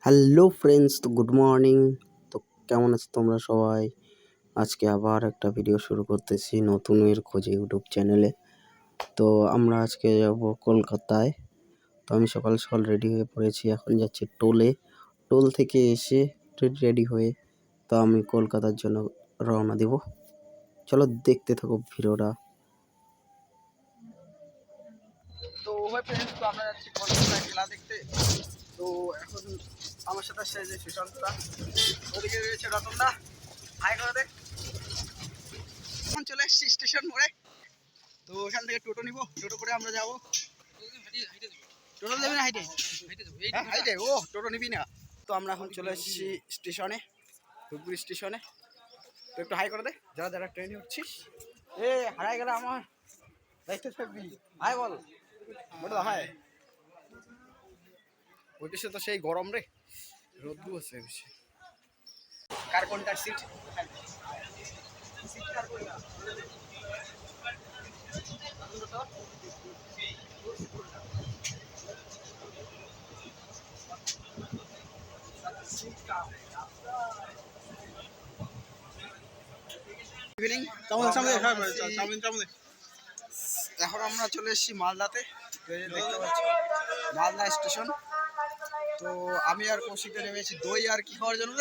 Hello friends, তো good morning. তো কেমন আছো তোমরা সবাই? আজকে আবার একটা ভিডিও শুরু করতেছি নতুনের খোঁজে ইউটিউব চ্যানেলে। তো আমরা আজকে যাব কলকাতায়। তো আমি সকাল সকাল রেডি হয়ে পড়েছি, এখন যাচ্ছি টোলে। টোল থেকে এসে রেডি হয়ে তো আমি কলকাতার জন্য রওনা দেব। চলো দেখতে থাকো ভিডিওটা। তো ফ্রেন্ডস, তো আমরা যাচ্ছি কলকাতায় খেলা দেখতে। তো এখন আমার সাথে আসছে যে সুশান্তরা, ওদিকে রয়েছে রতনদা। হাই করে দেখ। এখন চলে এসেছি স্টেশন মোড়ে। তো ওখান থেকে টোটো নিব, টোটো করে আমরা যাবো। টোটো যাবি না হাইটে? হ্যাঁ হাইটে। ও টোটো নিবি না? তো আমরা এখন চলে এসেছি স্টেশনে, ধূপগুড়ি স্টেশনে। তো একটু হাই করে দে যারা যারা ট্রেনে উঠছিস। এ হারাই গেলে আমার দায়িত্ব থাকবি। হাই বল, বলো হাই। ওই পিছিয়ে তো সেই গরম রে, রোদ্রু আছে বেশি। কার কোনটা সিট? ইভিনিং। এখন আমরা চলে এসেছি মালদাতে, দেখতে পাচ্ছি মালদা স্টেশন। তো আমি আর কৌশিকে নেমেছি দই আর কি খাওয়ার জন্য,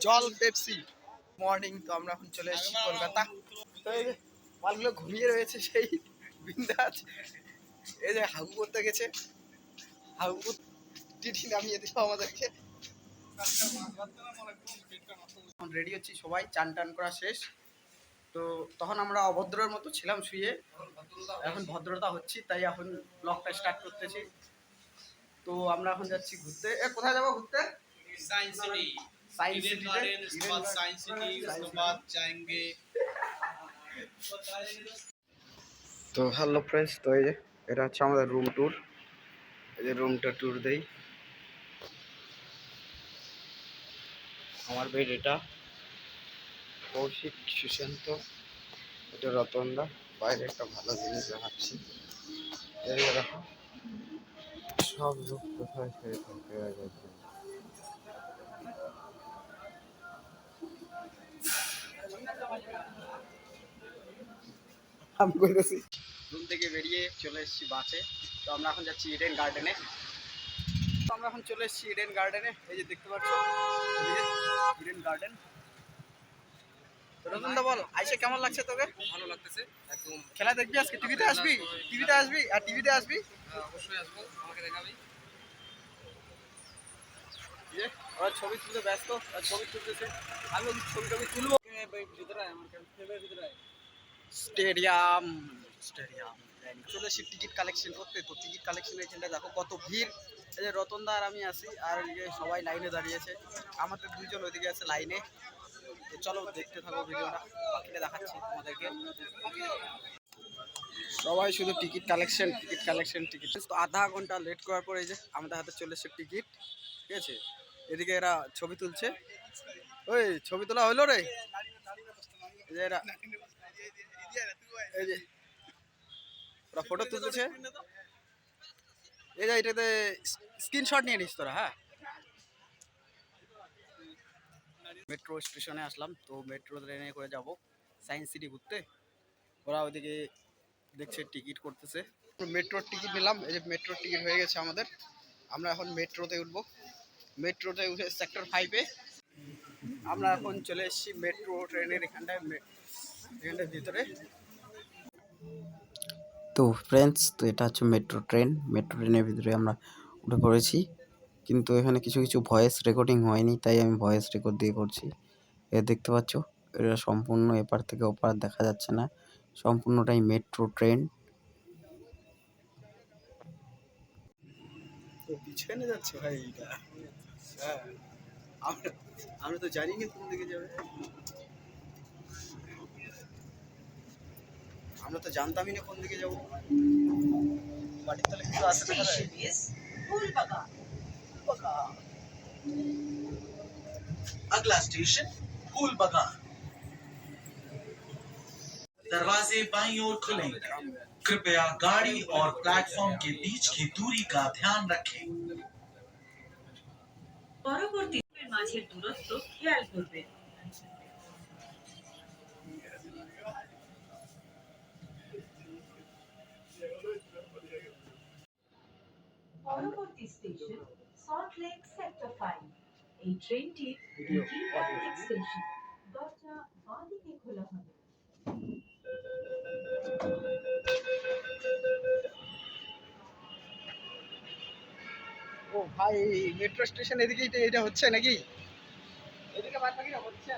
জল, পেপসি। মর্নিং। তো আমরা এখন চলে এসেছি কলকাতা। তো এই যে মালগুলো ঘুমিয়ে রয়েছে সেই বিন্দাস। এই যে হাগু করতে গেছে, হাগু টিটি নামিয়ে দিল আমাদেরকে। রেডি হচ্ছি সবাই, চান টান করা শেষ। তো তখন আমরা অভদ্রের মতো ছিলাম শুয়ে, এখন ভদ্রতা হচ্ছি, তাই এখন ব্লগটা স্টার্ট করতেছি। তো আমরা এখন যাচ্ছি ঘুরতে। কোথায় যাবো ঘুরতে? Science city, science Eden city garden, उसके बाद साइंस सिटी, उसके बाद जाएंगे। তো হ্যালো ফ্রেন্ডস, তো এই যে এটা হচ্ছে আমাদের রুম ট্যুর। এই যে রুমটা ট্যুর দেই। আমার বেড এটা, কৌশিক, সুশান্ত, এটা রতনদা। বাইরে একটা ভালো জিনিস দেখাচ্ছি, এই দেখো সব লোক কোথায় শুয়ে থাকে। আমি কইতেছি রুম থেকে বেরিয়ে চলে এসেছি বাসে। তো আমরা এখন যাচ্ছি ইডেন গার্ডেনে। তো আমরা এখন চলে এসেছি ইডেন গার্ডেনে, এই যে দেখতে পাচ্ছ ইডেন গার্ডেন। রতনদা বল, আইসে কেমন লাগছে তোকে? ভালো লাগতেছে একদম। খেলা দেখবি আজকে? টিভিতে আসবি? টিভিতে আসবি? আর টিভিতে আসবি? অবশ্যই আসবো, আমাকে দেখাবি। যে ওরা ছবি তুলতে ব্যস্ত, আর ছবি তুলতেছে, আমি ছবি টবি তুলবো। স্টেডিয়াম, স্টেডিয়াম চলে এসেছি টিকিট কালেকশন করতে। তো টিকিট কালেকশনের এখানটা দেখো কত ভিড়। এই যে রতনদা আর আমি আছি, আর এদিকে সবাই লাইনে দাঁড়িয়েছে। আমাদের দুইজন ওইদিকে আছে লাইনে। তো চলো দেখতে থাকো ভিডিওটা, বাকিটা দেখাচ্ছি তোমাদেরকে। সবাই শুধু ticket collection, ticket collection, ticket. তো আধা ঘন্টা লেট করার পরে এই যে আমাদের হাতে চলে এসেছে টিকিট, ঠিক আছে। এদিকে এরা ছবি তুলছে। ওই ছবি তোলা হলো রে, এই যে এরা, এই যে ওরা ফটো তুলতেছে। এই যে এটাতে স্ক্রিনশট নিয়ে নিস তোরা। হ্যাঁ, মেট্রো স্টেশনে আসলাম। তো মেট্রো ট্রেনে করে যাব সায়েন্স সিটি ঘুরতে। ওরা ওইদিকে দেখছে টিকিট করতেছে। মেট্রোর টিকিট নিলাম, এই যে মেট্রোর টিকিট হয়ে গেছে আমাদের। আমরা এখন মেট্রোতে উঠবো। মেট্রোতে উঠে সেক্টর 5-এ আমরা এখন চলে এসেছি মেট্রো ট্রেনের এখানটায় ভিতরে। তো ফ্রেন্ডস, তো এটা হচ্ছে মেট্রো ট্রেন। মেট্রো ট্রেনের ভিতরে আমরা উঠে পড়েছি, কিন্তু এখানে কিছু কিছু ভয়েস রেকর্ডিং হয়নি, তাই আমি ভয়েস রেকর্ড দিয়ে করছি। এ দেখতে পাচ্ছ, এটা সম্পূর্ণ এপার থেকে ওপার দেখা যাচ্ছে না, সম্পূর্ণটাই মেট্রো ট্রেন। তো পিছনে যাচ্ছে ভাই এইটা। হ্যাঁ, আমরা তো জানি না কোন দিকে যাবে, আমরা তো জানতামই না কোন দিকে যাবো। বাড়ির তলে কিছু আছে দেখা যায়। अगला स्टेशन फूल बागान। दरवाजे बाईं ओर खुलेंगे। कृपया गाड़ी और प्लेटफॉर्म के बीच की दूरी का ध्यान रखें। পরবর্তী মাঝের দূরত্ব খেয়াল করবেন। পরবর্তী স্টেশন সল্টলেক সেক্টর 5। এই ট্রেনটি স্টেশন দরজা বাঁ দিকে খোলা হবে। ও ভাই, মেট্রো স্টেশন এদিকেই তো এটা হচ্ছে নাকি? এদিকে বাদ বাকি হচ্ছে।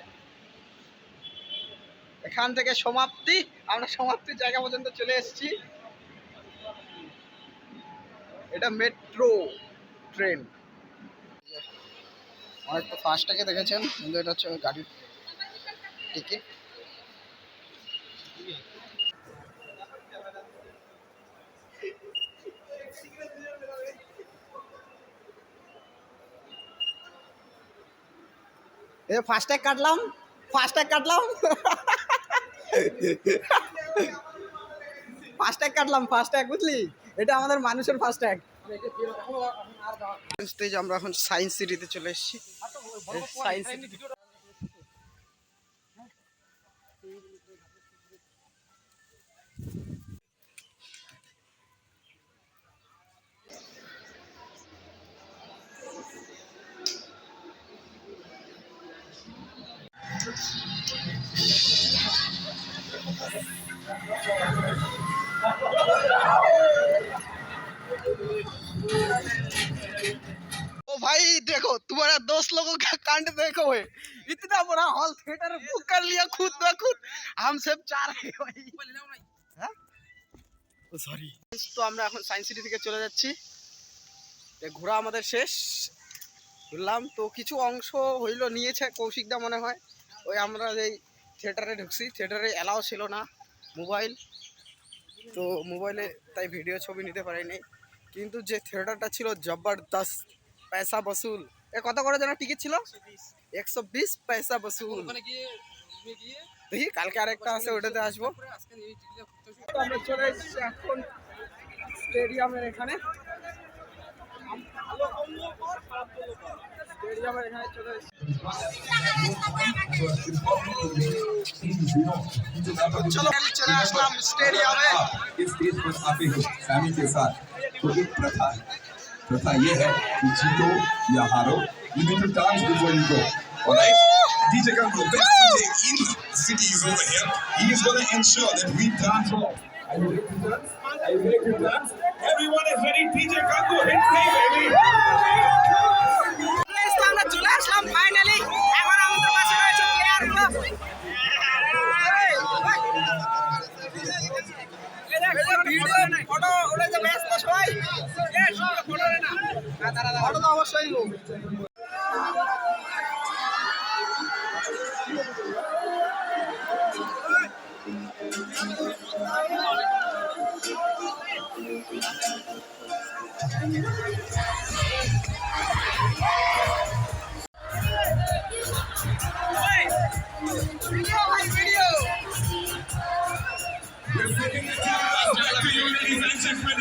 এখান থেকে সমাপ্তি, আমরা সমাপ্তির জায়গা পর্যন্ত চলে এসেছি। এটা মেট্রো ট্রেন। অনেক তো ফাস্টটাকে দেখেছেন, কিন্তু এটা হচ্ছে গাড়ির টিকিট। এ ফাস্ট্যাগ কাটলাম, ফাস্ট্যাগ কাটলাম, ফাস্ট্যাগ কাটলাম, ফাস্ট্যাগ বুঝলি? এটা আমাদের মানুষের ফাস্ট্যাগ। স্টেজ আমরা এখন সায়েন্স সিটিতে চলে এসেছি। সায়েন্স সিটি ओ भाई देखो, तुम्हारा 10 लोगों का कांड देखो है। इतना बड़ा हॉल थिएटर बुक कर लिया खुद ब खुद, हम सब चाह रहे हैं भाई। হ্যাঁ ও সরি। তো আমরা এখন সায়েন্স সিটি থেকে চলে যাচ্ছি। ঘোরা আমাদের শেষ, ঘুরলাম তো কিছু অংশ হইলো, নিয়েছে কৌশিকদা মনে হয়। ওই আমরা যেই থিয়েটারে ঢুকছি, থিয়েটারে অ্যালাও ছিল না মোবাইল, তো মোবাইলে তাই ভিডিও ছবি নিতে পারিনি। কিন্তু যে থিয়েটারটা ছিল জবরদস্ত, পয়সা বসুল। এ কত করে যেন টিকিট ছিল? 120 পয়সা বসুল। দেখি কালকে আরেকটা আছে, ওটাতে আসবো। আমরা চলে এসেছি এখন স্টেডিয়ামের এখানে। স্টেডিয়ামের এখানে চলে এসেছি। चलो चले আসলাম স্টেডিয়ামে। इस स्टेज पर आते हो फैमिली के साथ, तो एक प्रथा है। प्रथा ये है कि जीतो या हारो, you need to dance before you go. Alright? DJ Kango, best DJ in the city is over here. He is going to ensure that we dance all. Are you ready to dance? Are you ready to dance? Everyone is ready. DJ Kango, hit me, baby. আমরা চলে আসলাম finally. এখন আমাদের পাশে রয়েছে প্লেয়ারগুলো। Video photo ওটা যে ব্যস্ত সবাই, ফটো তো অবশ্যই নেব। ভিডিও ভাই video. Back to you, ladies and gentlemen.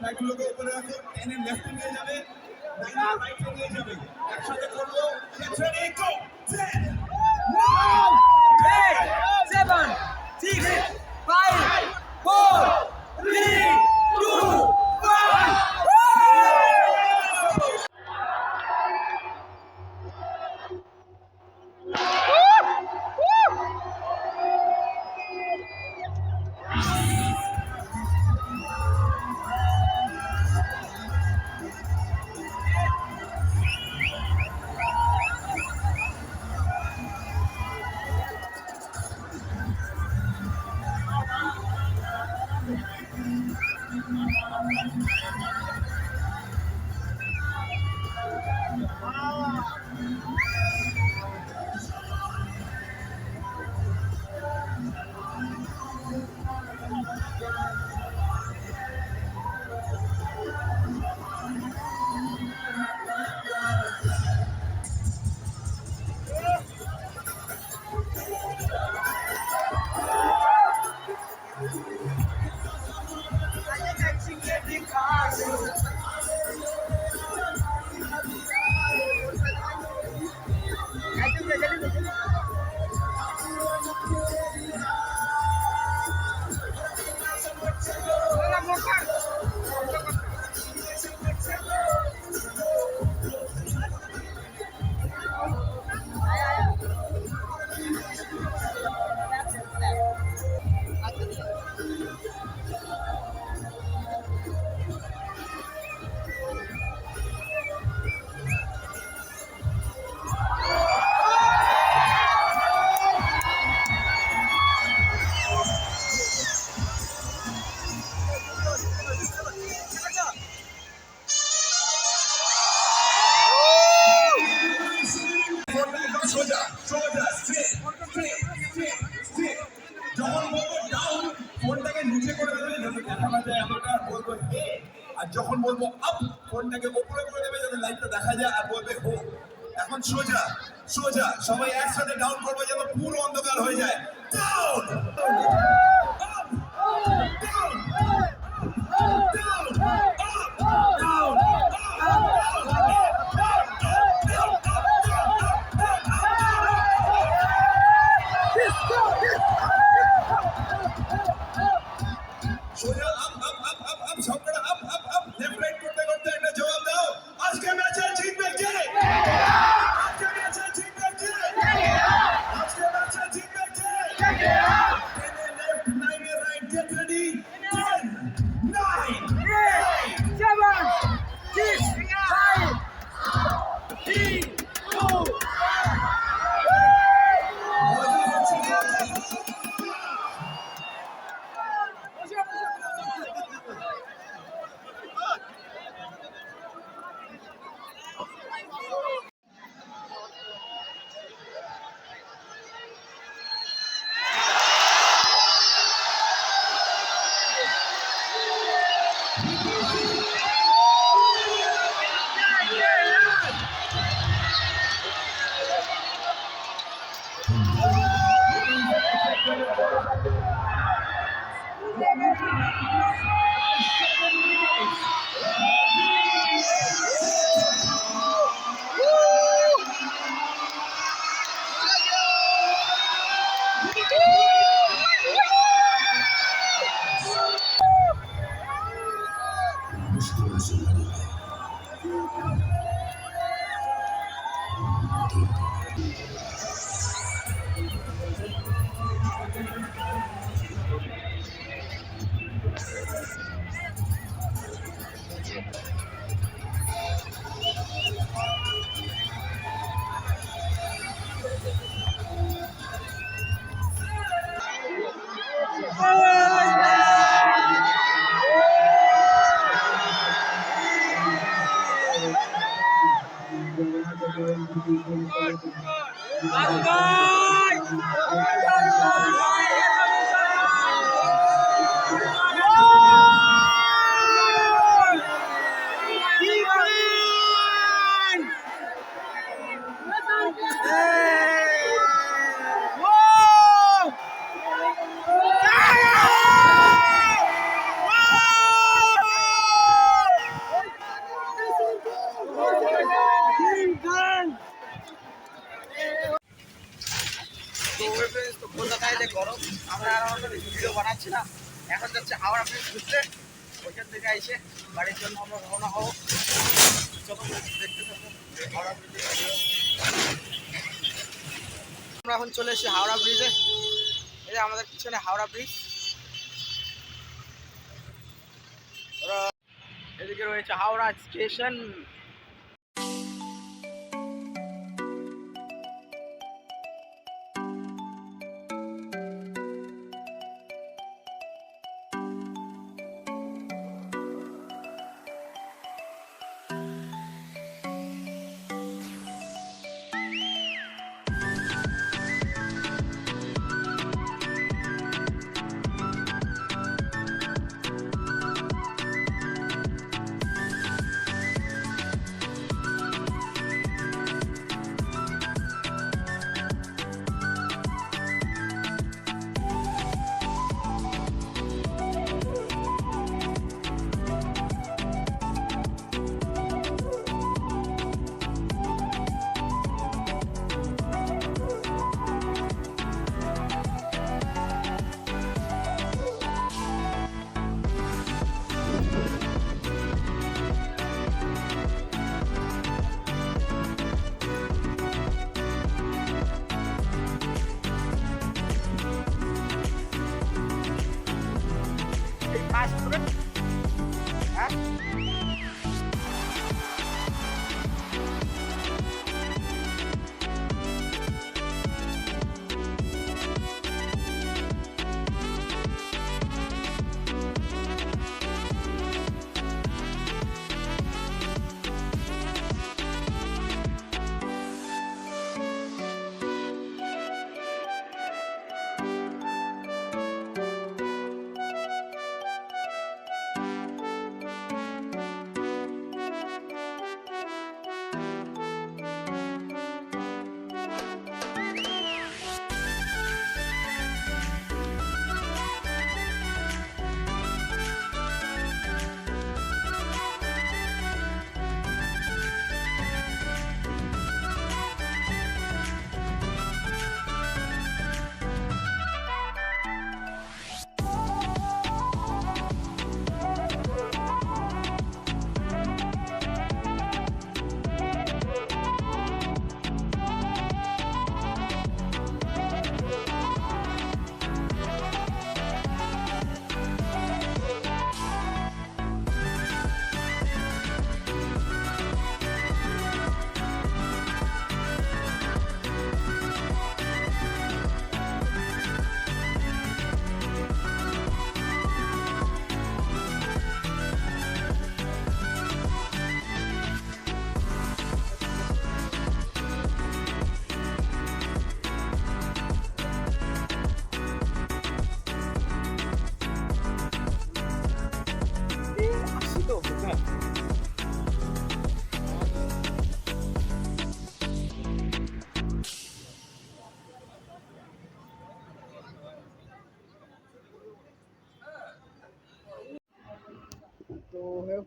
ফ্ল্যাগগুলোকে উপরে রাখো, টেনে লেফটে নিয়ে যাবে, রাইটে নিয়ে যাবে। একসাথে করবো, রেডি গো। 10 9 8 7 6 5 4 3 2 1। সোজা স্ট্রেট স্ট্রেট যখন বলবো ডাউন ফোনটাকে নিচে করে দেবে যাতে দেখা না যায় এতটা, বলবো হে। আর যখন বলবো আপ ফোনটাকে উপরে করে দেবে যাতে লাইটটা দেখা যায়, আর বলবে হো। এখন সোজা সোজা সবাই একসাথে ডাউন করবে যাতে পুরো অন্ধকার হয়ে যায়। ডাউন সোজা up up up up up সবকটা up up up left right করতে করতে একটা জবাব দাও। আজকে ম্যাচে জিতবে কে? আজকে ম্যাচে জিতবে কে? আজকে ম্যাচে জিতবে কে? 10 left 9 right get ready 10 9 8 7 6 5 3 2 তো কলকাতায় যে গরম, আমরা আর ভিডিও বানাচ্ছি না, এখন যাচ্ছে হাওড়া ব্রিজ ঘুরতে। ওইখান থেকে এসে বাড়ির জন্য আমরা রওনা হবো। চলো দেখতে থাকবো হাওড়া ব্রিজে। আমরা এখন চলে এসেছি হাওড়া ব্রিজে। এই যে আমাদের পিছনে হাওড়া ব্রিজ, এদিকে রয়েছে হাওড়া স্টেশন।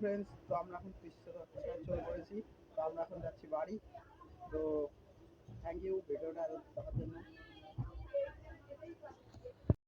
ফ্রেন্ডস, তো আমরা এখন কৃষ্ণচূড়া চলে পড়েছি। তো আমরা এখন যাচ্ছি বাড়ি। তো থ্যাংক ইউ ভিডিওটা দেখার জন্য।